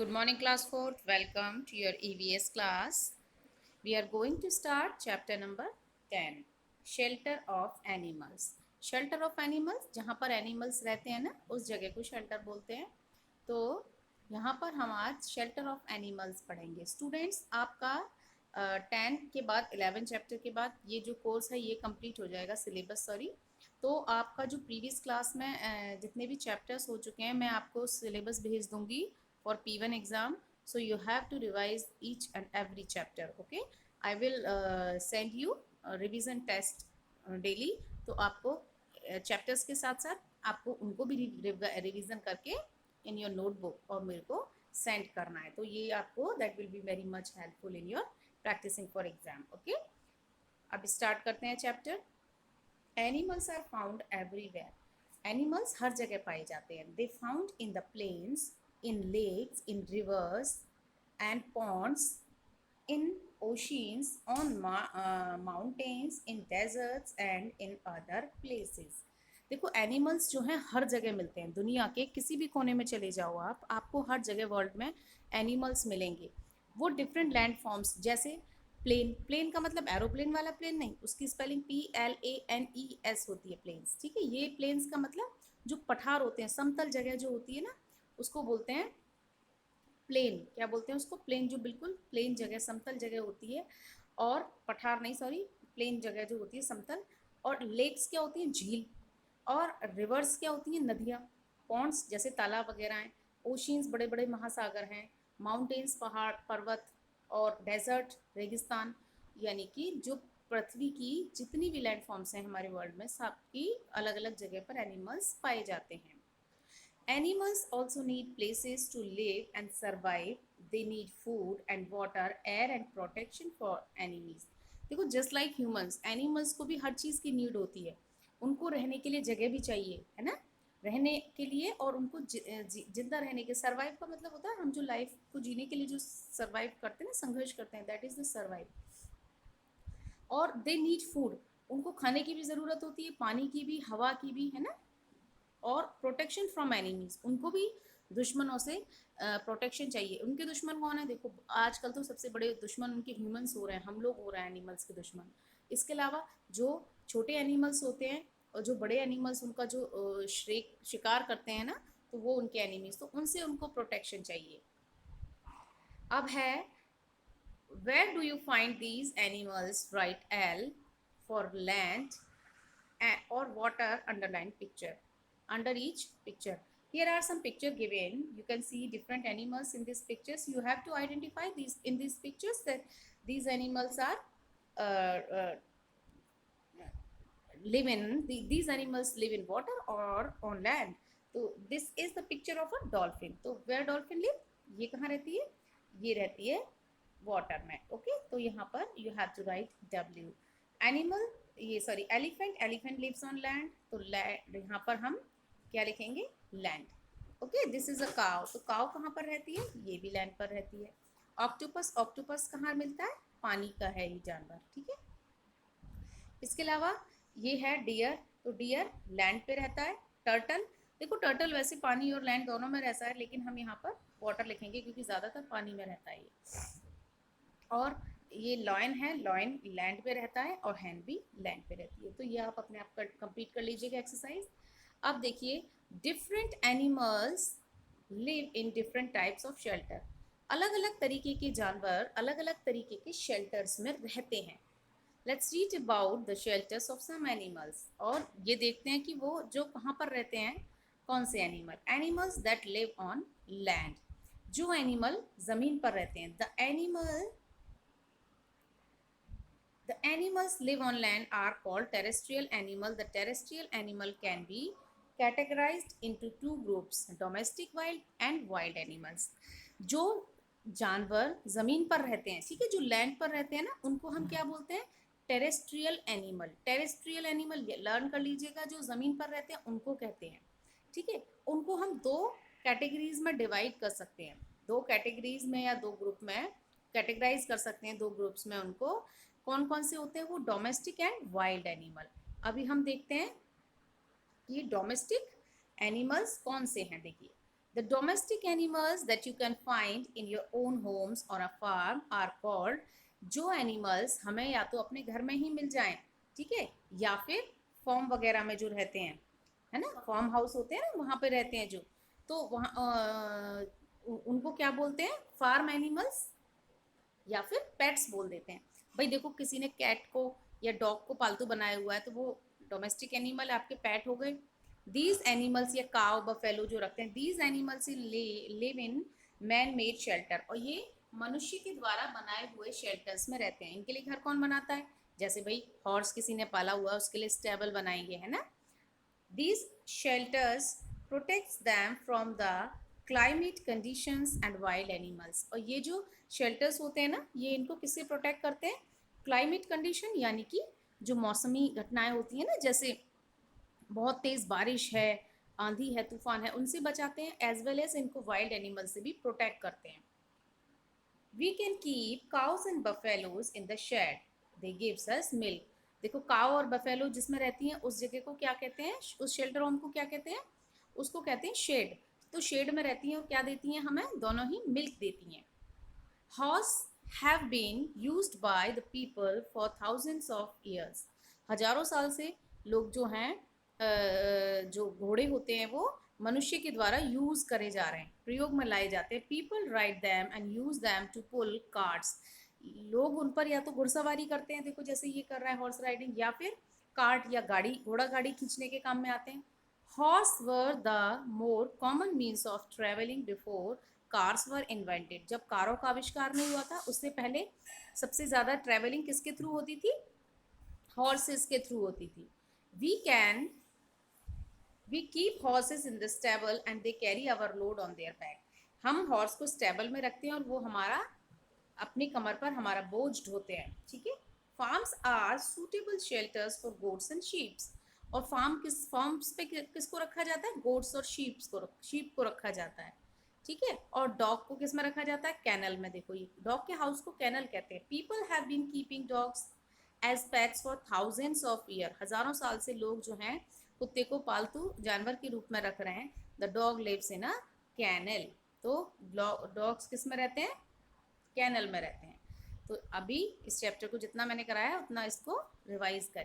Good morning, class 4th. Welcome to your EVS class. We are going to start chapter number 10, Shelter of Animals. Shelter of Animals, जहाँ पर animals रहते हैं ना, उस जगह को शेल्टर बोलते हैं. तो यहाँ पर हम आज शेल्टर ऑफ एनिमल्स पढ़ेंगे. स्टूडेंट्स, आपका 10 के बाद 11 चैप्टर के बाद ये जो कोर्स है ये कंप्लीट हो जाएगा, सिलेबस सॉरी. तो आपका जो प्रीवियस क्लास में जितने भी चैप्टर्स हो चुके हैं मैं आपको सिलेबस भेज दूंगी for P1 exam. So you have to revise each and every chapter. Okay, I will send you a revision test daily. तो आपको चैप्टर्स के साथ साथ आपको उनको भी रिवीजन करके इन योर नोटबुक और मेरे को सेंड करना है. तो ये आपको that will be very much helpful in your practising for exam. Okay, अब स्टार्ट करते हैं chapter. Animals are found everywhere. Animals हर जगह पाए जाते हैं. They found in the plains, in lakes, in rivers and ponds, in oceans, on mountains, in deserts and in other places. देखो, animals जो हैं हर जगह मिलते हैं. दुनिया के किसी भी कोने में चले जाओ आपको हर जगह वर्ल्ड में एनिमल्स मिलेंगे. वो डिफरेंट लैंड फॉर्म्स, जैसे प्लेन का मतलब एरोप्लेन वाला प्लेन नहीं, उसकी स्पेलिंग PLANES होती है, प्लेन्स. ठीक है, ये प्लेन्स का मतलब जो पठार होते हैं, समतल जगह जो होती है ना, उसको बोलते हैं प्लेन. क्या बोलते हैं उसको? प्लेन. जो बिल्कुल प्लेन जगह, समतल जगह होती है. और पठार नहीं, सॉरी, प्लेन जगह जो होती है समतल. और लेक्स क्या होती हैं? झील. और रिवर्स क्या होती हैं? नदियाँ. पॉन्ड्स जैसे तालाब वगैरह हैं. ओशियंस बड़े बड़े महासागर हैं. माउंटेन्स पहाड़ पर्वत. और डेजर्ट रेगिस्तान. यानी कि जो पृथ्वी की जितनी भी लैंड फॉर्म्स हैं हमारे वर्ल्ड में, सबकी अलग अलग जगह पर एनिमल्स पाए जाते हैं. Animals also need places to live and survive. They need food and water, air and protection for enemies. देखो, जस्ट लाइक ह्यूमंस, एनिमल्स को भी हर चीज़ की नीड होती है. उनको रहने के लिए जगह भी चाहिए, है ना, रहने के लिए. और उनको जिंदा रहने के, सर्वाइव का मतलब होता है हम जो लाइफ को जीने के लिए जो सर्वाइव करते हैं ना, संघर्ष करते हैं, दैट इज़ द सर्वाइव. और दे नीड फूड, उनको खाने की भी ज़रूरत होती है, पानी की भी, हवा की भी, है ना. और प्रोटेक्शन फ्रॉम एनिमीज, उनको भी दुश्मनों से प्रोटेक्शन चाहिए. उनके दुश्मन कौन है? देखो, आजकल तो सबसे बड़े दुश्मन उनके ह्यूमंस हो रहे हैं, हम लोग हो रहे हैं एनिमल्स के दुश्मन. इसके अलावा जो छोटे एनिमल्स होते हैं और जो बड़े एनिमल्स उनका जो शिकार करते हैं ना, तो वो उनके एनिमीज, तो उनसे उनको प्रोटेक्शन चाहिए. अब है, where do you find these animals? Right L for land or water. Underline picture under each picture. Here are some picture given. You can see different animals in these pictures. You have to identify these in these pictures that these animals are live in these animals live in water or on land. So this is the picture of a dolphin. तो where dolphin live? ये कहाँ रहती है? ये रहती है water में. Okay, तो यहाँ पर you have to write W. Animal, ये sorry, elephant lives on land. तो लैंड, यहाँ पर हम क्या लिखेंगे? Land. Okay, this is a cow. तो काव कहाँ पर रहती है? ये भी लैंड पर रहती है. ऑक्टोपस कहाँ मिलता है? पानी का है ये जानवर. ठीक है. इसके अलावा ये है डियर. तो डियर लैंड पे रहता है. टर्टल, देखो टर्टल वैसे पानी और लैंड दोनों में रहता है, लेकिन हम यहाँ पर वाटर लिखेंगे क्योंकि ज़्यादातर पानी में रहता है ये. और ये लॉयन है, लॉयन लैंड पे रहता है और हैन भी लैंड पे रहती है. तो ये आप अपने आप कंप्लीट कर लीजिएगा एक्सरसाइज. अब देखिए, different animals live in different types of shelter. अलग अलग तरीके के जानवर अलग अलग तरीके के शेल्टर्स में रहते हैं. Let's read about the shelters of some animals. और ये देखते हैं कि वो जो कहाँ पर रहते हैं, कौन से animal. Animals that live on land, जो एनिमल ज़मीन पर रहते हैं. The animals live on land are called terrestrial animal. The terrestrial animal can be categorized into two groups, domestic wild and wild animals. जो जानवर ज़मीन पर रहते हैं, ठीक है, जो लैंड पर रहते हैं ना, उनको हम क्या बोलते हैं? Terrestrial animal. टेरेस्ट्रियल एनिमल ये लर्न कर लीजिएगा, जो ज़मीन पर रहते हैं उनको कहते हैं. ठीक है, उनको हम दो कैटेगरीज में डिवाइड कर सकते हैं. दो कैटेगरीज में या दो ग्रुप में कैटेगराइज कर सकते हैं. दो ग्रुप्स में उनको कौन कौन से होते हैं? वो डोमेस्टिक एंड वाइल्ड एनिमल. अभी हम देखते हैं कि डोमेस्टिक एनिमल्स कौन से हैं. देखिए, The domestic animals that you can find in your own homes or a farm are called, जो एनिमल्स हमें या तो अपने घर में ही मिल जाएं, ठीक है, या फिर फॉर्म वगैरह में जो रहते हैं, है ना, फार्म हाउस होते हैं ना, वहाँ पे रहते हैं जो, तो वहाँ उनको क्या बोलते हैं, फार्म एनिमल्स या फिर पेट्स बोल देते हैं। भाई देखो, किसी ने कैट को या डॉग को पालतू बनाया हुआ है तो वो डोमेस्टिक एनिमल आपके पेट हो गए। दीज एनिमल्स या काव बफेलो जो रखते हैं, these animals live in man made shelter, और ये मनुष्य के द्वारा बनाए हुए शेल्टर्स में रहते हैं। इनके लिए घर कौन बनाता है, जैसे भाई हॉर्स किसी ने पाला हुआ है उसके लिए स्टेबल बनाएंगे, है ना। These shelters protects them from the climate conditions and wild animals, और ये जो शेल्टर्स होते हैं ना, ये इनको किससे प्रोटेक्ट करते हैं, क्लाइमेट कंडीशन यानी कि जो मौसमी घटनाएं होती हैं ना, जैसे बहुत तेज बारिश है, आंधी है, तूफान है, उनसे बचाते हैं, एज वेल एज इनको वाइल्ड एनिमल से भी प्रोटेक्ट करते हैं। We can keep cows and buffaloes in the shed, they gives us milk. देखो, काउ और बफेलो जिसमें रहती हैं उस जगह को क्या कहते हैं, उस शेल्टर होम को क्या कहते हैं, उसको कहते हैं शेड। तो शेड में रहती हैं और क्या देती हैं हमें, दोनों ही मिल्क देती हैं। Horse have been used by the people for thousands of years, हजारों साल से लोग जो हैं, जो घोड़े होते हैं वो मनुष्य के द्वारा यूज करे जा रहे हैं, प्रयोग में लाए जाते हैं। People ride them and use them to pull carts, लोग उन पर या तो घुड़सवारी करते हैं, देखो जैसे ये कर रहा है हॉर्स राइडिंग, या फिर कार्ट या गाड़ी, घोड़ा गाड़ी खींचने के काम में आते हैं। Horse were the more common means of travelling before cars were invented, जब कारों का आविष्कार नहीं हुआ था उससे पहले सबसे ज़्यादा ट्रेवलिंग किसके थ्रू होती थी, हॉर्सेस के थ्रू होती थी। We can we keep horses in the stable and they carry our load on their back, हम हॉर्स को स्टेबल में रखते हैं और वो हमारा अपनी कमर पर हमारा बोझ ढोते हैं, ठीक है। Farms are suitable shelters for goats and sheeps, और फार्म्स पे किसको रखा जाता है, गोट्स और शीप को रखा जाता है, ठीक है। और डॉग को किस में रखा जाता है, कैनल में। देखो ये डॉग के हाउस को कैनल कहते हैं। People have been keeping dogs as pets for thousands of year, हजारों साल से लोग जो हैं कुत्ते को पालतू जानवर के रूप में रख रहे हैं। The dog lives in a kennel, तो डॉग्स किस में रहते हैं, कैनल में रहते हैं। तो अभी इस चैप्टर को जितना मैंने कराया उतना इसको रिवाइज करें।